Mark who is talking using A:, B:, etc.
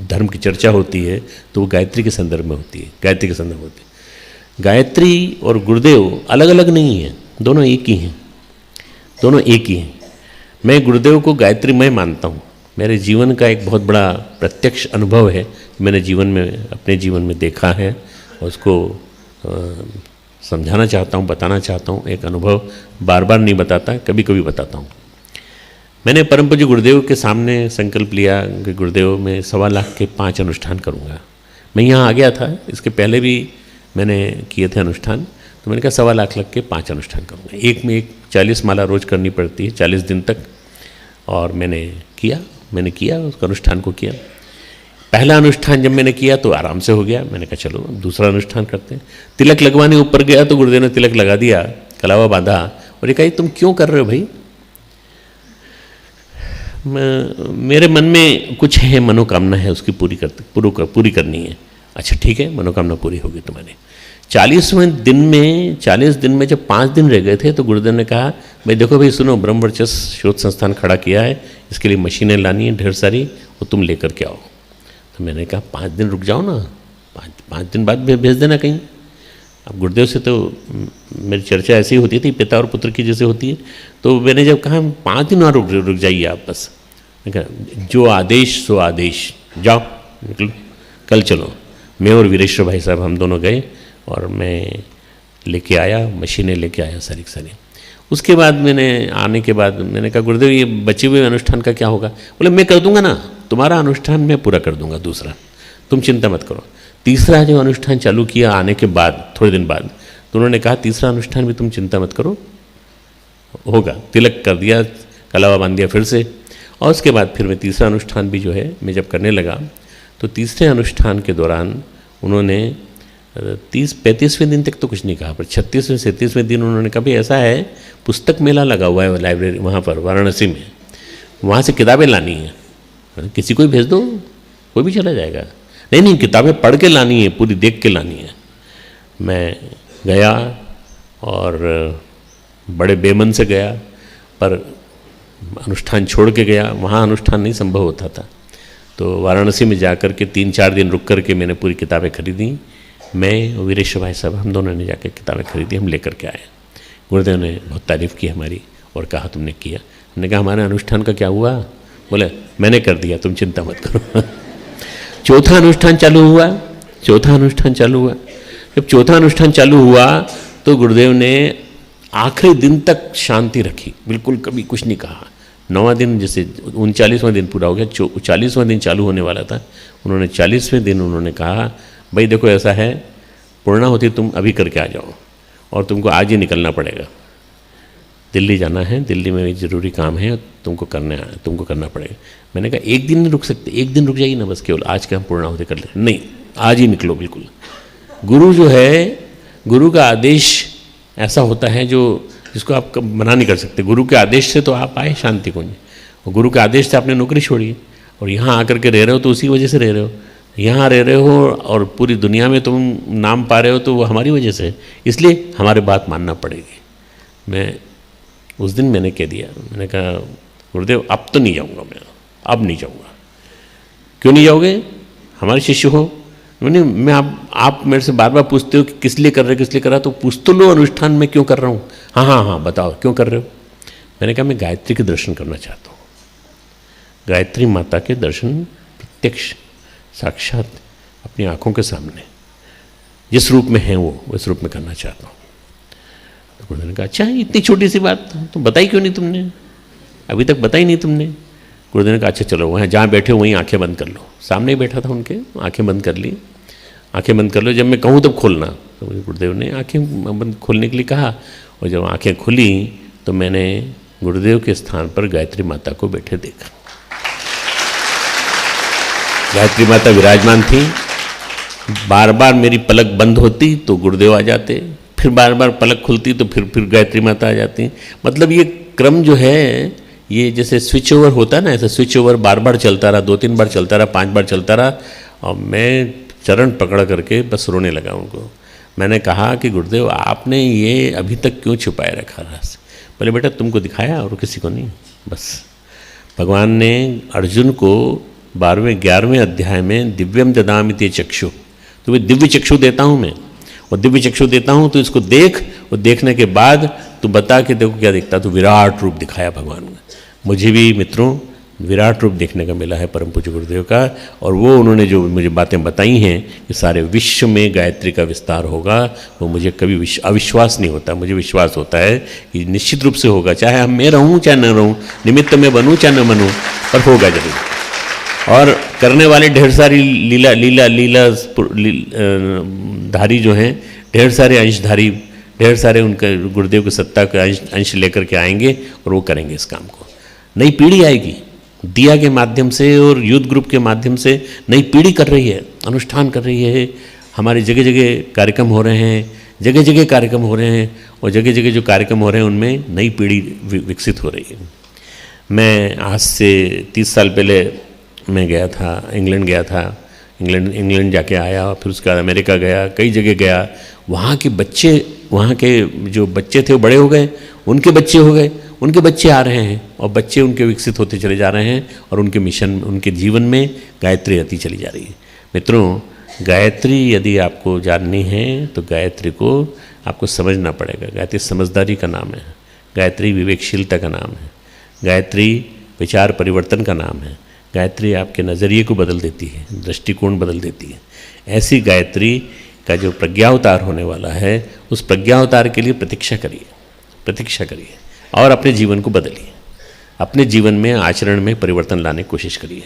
A: धर्म की चर्चा होती है तो वो गायत्री के संदर्भ में होती है, गायत्री के संदर्भ में होती है। गायत्री और गुरुदेव अलग अलग नहीं हैं, दोनों एक ही हैं, दोनों एक ही हैं। मैं गुरुदेव को गायत्रीमय मानता हूँ। मेरे जीवन का एक बहुत बड़ा प्रत्यक्ष अनुभव है, मैंने जीवन में, अपने जीवन में देखा है और उसको समझाना चाहता हूँ, बताना चाहता हूँ। एक अनुभव बार बार नहीं बताता, कभी कभी बताता हूँ। मैंने परम पूज्य गुरुदेव के सामने संकल्प लिया कि गुरुदेव मैं 1.25 लाख के 5 अनुष्ठान करूँगा। मैं यहाँ आ गया था, इसके पहले भी मैंने किए थे अनुष्ठान, तो मैंने कहा 1.25 लाख के 5 अनुष्ठान करूँगा। एक में एक 40 माला रोज करनी पड़ती है 40 दिन तक, और मैंने किया उसका अनुष्ठान को किया। पहला अनुष्ठान जब मैंने किया तो आराम से हो गया। मैंने कहा चलो दूसरा अनुष्ठान करते हैं। तिलक लगवाने ऊपर गया तो गुरुदेव ने तिलक लगा दिया, कलावा बांधा और ये कहा तुम क्यों कर रहे हो भाई? मेरे मन में कुछ है, मनोकामना है, उसकी पूरी करनी है। अच्छा ठीक है, मनोकामना पूरी होगी तुम्हारी। 40 दिन में जब 5 दिन रह गए थे तो गुरुदेव ने कहा भाई देखो भाई सुनो, ब्रह्मवर्चस्व शोध संस्थान खड़ा किया है, इसके लिए मशीनें लानी है ढेर सारी, वो तुम लेकर के आओ। तो मैंने कहा 5 दिन रुक जाओ ना, 5 दिन बाद भेज देना कहीं। अब गुरुदेव से तो मेरी चर्चा ऐसी होती थी, पिता और पुत्र की जैसे होती है। तो मैंने जब कहा 5 दिन और रुक जाइए आप बस, मैंने कहा जो आदेश सो आदेश, जाओ निकलो, कल चलो। मैं और वीरेश्वर भाई साहब हम दोनों गए और मैं लेके आया, मशीनें लेके आया सारी सारी। उसके बाद मैंने आने के बाद मैंने कहा गुरुदेव ये बचे हुए अनुष्ठान का क्या होगा? बोले मैं कर दूंगा ना, तुम्हारा अनुष्ठान मैं पूरा कर दूंगा दूसरा, तुम चिंता मत करो। तीसरा जो अनुष्ठान चालू किया आने के बाद थोड़े दिन बाद, तो उन्होंने कहा तीसरा अनुष्ठान भी तुम चिंता मत करो, होगा। तिलक कर दिया, कलावा बांध दिया फिर से। और उसके बाद फिर मैं तीसरा अनुष्ठान भी जो है मैं जब करने लगा तो तीसरे अनुष्ठान के दौरान उन्होंने 30-35वें दिन तक तो कुछ नहीं कहा, पर 36वें 37वें दिन उन्होंने कहा भाई ऐसा है, पुस्तक मेला लगा हुआ है लाइब्रेरी वहाँ पर वाराणसी में, वहाँ से किताबें लानी है, किसी को भी भेज दो, कोई भी चला जाएगा। नहीं किताबें पढ़ के लानी है, पूरी देख के लानी है। मैं गया और बड़े बेमन से गया, पर अनुष्ठान छोड़ के गया, वहाँ अनुष्ठान नहीं संभव होता था। तो वाराणसी में जाकर के 3-4 दिन रुक कर के मैंने पूरी किताबें खरीदी। मैं और वीरेश्वर भाई साहब हम दोनों ने जाकर किताबें खरीदी, हम लेकर के आए। गुरुदेव ने बहुत तारीफ़ की हमारी और कहा तुमने किया। हमने कहा हमारे अनुष्ठान का क्या हुआ? बोले मैंने कर दिया, तुम चिंता मत करो। चौथा अनुष्ठान चालू हुआ। जब चौथा अनुष्ठान चालू हुआ तो गुरुदेव ने आखिरी दिन तक शांति रखी, बिल्कुल कभी कुछ नहीं कहा। 9वां दिन, जैसे 39वां दिन पूरा हो गया, 40वां दिन चालू होने वाला था, उन्होंने 40वें दिन उन्होंने कहा भाई देखो ऐसा है, पूर्णाहुति तुम अभी करके आ जाओ और तुमको आज ही निकलना पड़ेगा, दिल्ली जाना है, दिल्ली में ज़रूरी काम है, तुमको करना पड़ेगा। मैंने कहा एक दिन नहीं रुक सकते, एक दिन रुक जाइए ना बस, केवल आज के हम पूर्णाहुति कर लें। नहीं, आज ही निकलो बिल्कुल। गुरु जो है, गुरु का आदेश ऐसा होता है जिसको आप मना नहीं कर सकते। गुरु के आदेश से तो आप आए शांति कुंज, और गुरु के आदेश से आपने नौकरी छोड़ी और यहाँ आकर के रह रहे हो तो उसी वजह से रह रहे हो। यहाँ रह रहे हो और पूरी दुनिया में तुम नाम पा रहे हो तो वो हमारी वजह से, इसलिए हमारी बात मानना पड़ेगी। मैं उस दिन मैंने कह दिया, मैंने कहा गुरुदेव अब तो नहीं जाऊँगा, मैं अब नहीं जाऊँगा। क्यों नहीं जाओगे? हमारे शिष्य हो। मैं आप मेरे से बार बार पूछते हो कि किस लिए कर रहे, तो पूछ तो लो अनुष्ठान में क्यों कर रहा हूँ। हाँ बताओ क्यों कर रहे हो? मैंने कहा मैं गायत्री के दर्शन करना चाहता हूँ, गायत्री माता के दर्शन प्रत्यक्ष साक्षात अपनी आँखों के सामने जिस रूप में है वो उस रूप में करना चाहता हूँ। तो गुरुदेव ने कहा अच्छा इतनी छोटी सी बात तो बताई क्यों नहीं तुमने, अभी तक बताई नहीं तुमने। गुरुदेव ने कहा अच्छा चलो वहाँ जहाँ बैठे हो वहीं आंखें बंद कर लो। सामने ही बैठा था उनके, आंखें बंद कर ली। आंखें बंद कर लो, जब मैं कहूँ तब खोलना। तो गुरुदेव ने आंखें बंद खोलने के लिए कहा, और जब आंखें खुली तो मैंने गुरुदेव के स्थान पर गायत्री माता को बैठे देखा। गायत्री माता विराजमान थी। बार बार मेरी पलक बंद होती तो गुरुदेव आ जाते, फिर बार बार पलक खुलती तो फिर गायत्री माता आ जाती। मतलब ये क्रम जो है, ये जैसे स्विच ओवर होता है ना, ऐसे स्विच ओवर बार बार चलता रहा, 2-3 बार चलता रहा, 5 बार चलता रहा, और मैं चरण पकड़ करके बस रोने लगा उनको। मैंने कहा कि गुरुदेव आपने ये अभी तक क्यों छुपाए रखा रहस्य? बोले बेटा तुमको दिखाया और किसी को नहीं। बस भगवान ने अर्जुन को 12वें 11वें अध्याय में दिव्यम ददामि ते चक्षु, तो वे दिव्य चक्षु देता हूँ मैं, और दिव्य चक्षु देता हूँ तो इसको देख, और देखने के बाद तू बता कि देखो क्या दिखता, तो विराट रूप दिखाया भगवान ने। मुझे भी मित्रों विराट रूप देखने का मिला है परम पूज्य गुरुदेव का, और वो उन्होंने जो मुझे बातें बताई हैं कि सारे विश्व में गायत्री का विस्तार होगा, वो मुझे कभी अविश्वास नहीं होता, मुझे विश्वास होता है कि निश्चित रूप से होगा, चाहे हम मैं रहूँ चाहे न रहूँ, निमित्त में बनूँ चाहे न बनूँ, पर होगा जरूर। और करने वाले ढेर सारी लीला धारी जो हैं, ढेर सारे अंशधारी, ढेर सारे उनके गुरुदेव की सत्ता के अंश लेकर के आएंगे और वो करेंगे इस काम को। नई पीढ़ी आएगी, दिया के माध्यम से और यूथ ग्रुप के माध्यम से नई पीढ़ी कर रही है, अनुष्ठान कर रही है। हमारे जगह जगह कार्यक्रम हो रहे हैं, जगह जगह कार्यक्रम हो रहे हैं, और जगह जगह जो कार्यक्रम हो रहे हैं उनमें नई पीढ़ी विकसित हो रही है। मैं आज से 30 साल पहले मैं गया था, इंग्लैंड गया था, इंग्लैंड जाके आया, फिर उसके बाद अमेरिका गया, कई जगह गया। वहाँ के बच्चे, वहाँ के जो बच्चे थे वो बड़े हो गए, उनके बच्चे हो गए, उनके बच्चे आ रहे हैं, और बच्चे उनके विकसित होते चले जा रहे हैं, और उनके मिशन, उनके जीवन में गायत्री आती चली जा रही है। मित्रों, गायत्री यदि आपको जाननी है तो गायत्री को आपको समझना पड़ेगा। गायत्री समझदारी का नाम है, गायत्री विवेकशीलता का नाम है, गायत्री विचार परिवर्तन का नाम है, गायत्री आपके नज़रिए को बदल देती है, दृष्टिकोण बदल देती है। ऐसी गायत्री का जो प्रज्ञावतार होने वाला है, उस प्रज्ञावतार के लिए प्रतीक्षा करिए और अपने जीवन को बदलिए, अपने जीवन में आचरण में परिवर्तन लाने की कोशिश करिए।